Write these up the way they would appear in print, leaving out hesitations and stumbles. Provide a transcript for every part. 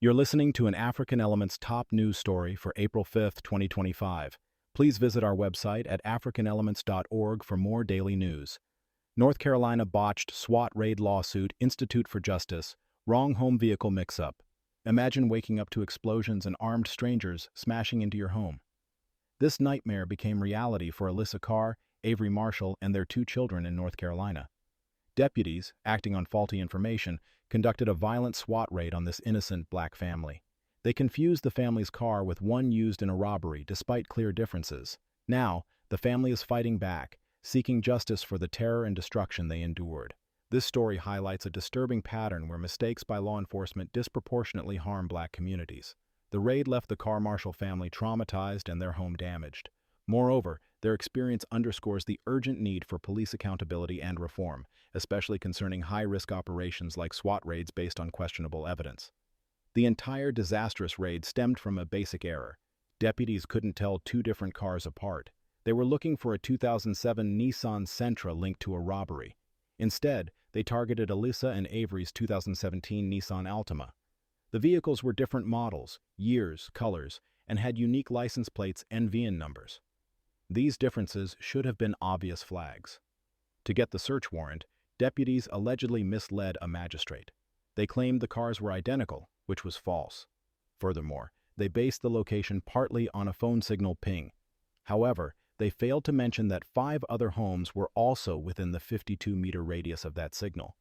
You're listening to an African Elements top news story for April 5th, 2025. Please visit our website at africanelements.org for more daily news. North Carolina botched SWAT raid lawsuit, Institute for Justice, wrong home vehicle mix-up. Imagine waking up to explosions and armed strangers smashing into your home. This nightmare became reality for Alyssa Carr, Avery Marshall, and their 2 children in North Carolina. Deputies, acting on faulty information, conducted a violent SWAT raid on this innocent black family. They confused the family's car with one used in a robbery, despite clear differences. Now, the family is fighting back, seeking justice for the terror and destruction they endured. This story highlights a disturbing pattern where mistakes by law enforcement disproportionately harm black communities. The raid left the Carr Marshall family traumatized and their home damaged. Moreover, their experience underscores the urgent need for police accountability and reform, especially concerning high-risk operations like SWAT raids based on questionable evidence. The entire disastrous raid stemmed from a basic error. Deputies couldn't tell 2 different cars apart. They were looking for a 2007 Nissan Sentra linked to a robbery. Instead, they targeted Alyssa and Avery's 2017 Nissan Altima. The vehicles were different models, years, colors, and had unique license plates and VIN numbers. These differences should have been obvious flags. To get the search warrant, deputies allegedly misled a magistrate. They claimed the cars were identical, which was false. Furthermore, they based the location partly on a phone signal ping. However, they failed to mention that 5 other homes were also within the 52-meter radius of that signal.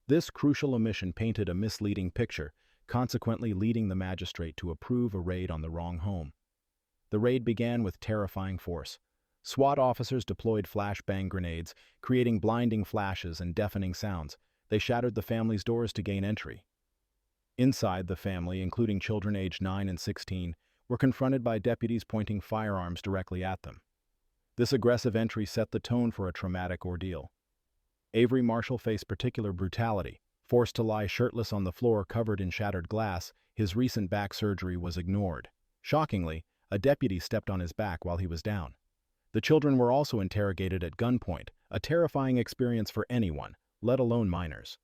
This crucial omission painted a misleading picture, consequently leading the magistrate to approve a raid on the wrong home. The raid began with terrifying force. SWAT officers deployed flashbang grenades, creating blinding flashes and deafening sounds. They shattered the family's doors to gain entry. Inside, the family, including children aged 9 and 16, were confronted by deputies pointing firearms directly at them. This aggressive entry set the tone for a traumatic ordeal. Avery Marshall faced particular brutality. Forced to lie shirtless on the floor covered in shattered glass, his recent back surgery was ignored. Shockingly, a deputy stepped on his back while he was down. The children were also interrogated at gunpoint, a terrifying experience for anyone, let alone minors.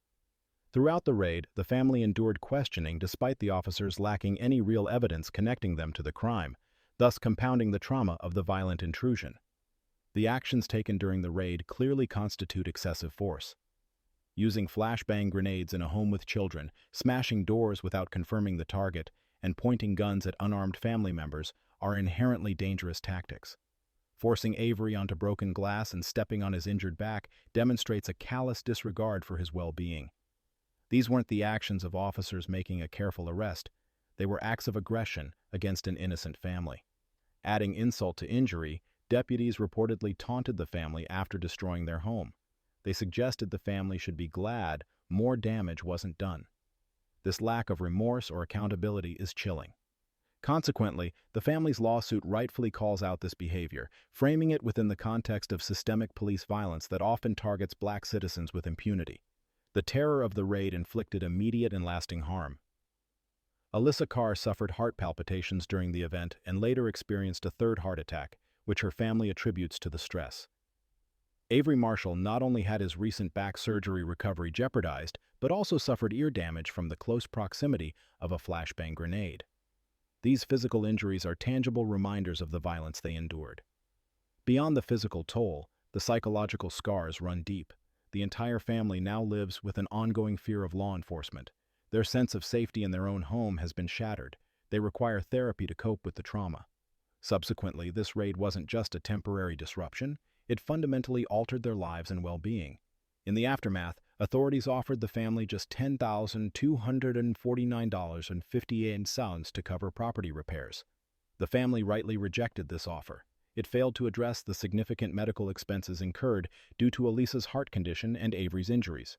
Throughout the raid, the family endured questioning despite the officers lacking any real evidence connecting them to the crime, thus compounding the trauma of the violent intrusion. The actions taken during the raid clearly constitute excessive force. Using flashbang grenades in a home with children, smashing doors without confirming the target, and pointing guns at unarmed family members are inherently dangerous tactics. Forcing Avery onto broken glass and stepping on his injured back demonstrates a callous disregard for his well-being. These weren't the actions of officers making a careful arrest. They were acts of aggression against an innocent family. Adding insult to injury, deputies reportedly taunted the family after destroying their home. They suggested the family should be glad more damage wasn't done. This lack of remorse or accountability is chilling. Consequently, the family's lawsuit rightfully calls out this behavior, framing it within the context of systemic police violence that often targets black citizens with impunity. The terror of the raid inflicted immediate and lasting harm. Alyssa Carr suffered heart palpitations during the event and later experienced a 3rd heart attack, which her family attributes to the stress. Avery Marshall not only had his recent back surgery recovery jeopardized, but also suffered ear damage from the close proximity of a flashbang grenade. These physical injuries are tangible reminders of the violence they endured. Beyond the physical toll, the psychological scars run deep. The entire family now lives with an ongoing fear of law enforcement. Their sense of safety in their own home has been shattered. They require therapy to cope with the trauma. Subsequently, this raid wasn't just a temporary disruption. It fundamentally altered their lives and well-being. In the aftermath, authorities offered the family just $10,249.58 to cover property repairs. The family rightly rejected this offer. It failed to address the significant medical expenses incurred due to Alyssa's heart condition and Avery's injuries.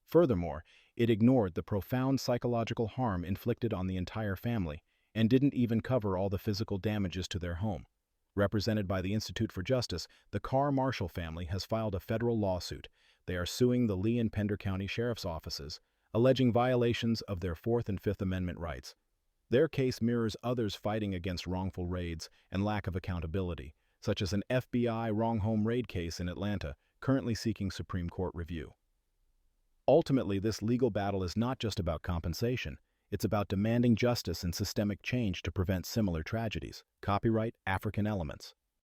Furthermore, it ignored the profound psychological harm inflicted on the entire family and didn't even cover all the physical damages to their home. Represented by the Institute for Justice, the Carr Marshall family has filed a federal lawsuit. They are suing the Lee and Pender County Sheriff's offices, alleging violations of their 4th and 5th Amendment rights. Their case mirrors others fighting against wrongful raids and lack of accountability, such as an FBI wrong home raid case in Atlanta, currently seeking Supreme Court review. Ultimately, this legal battle is not just about compensation. It's about demanding justice and systemic change to prevent similar tragedies. Copyright African Elements.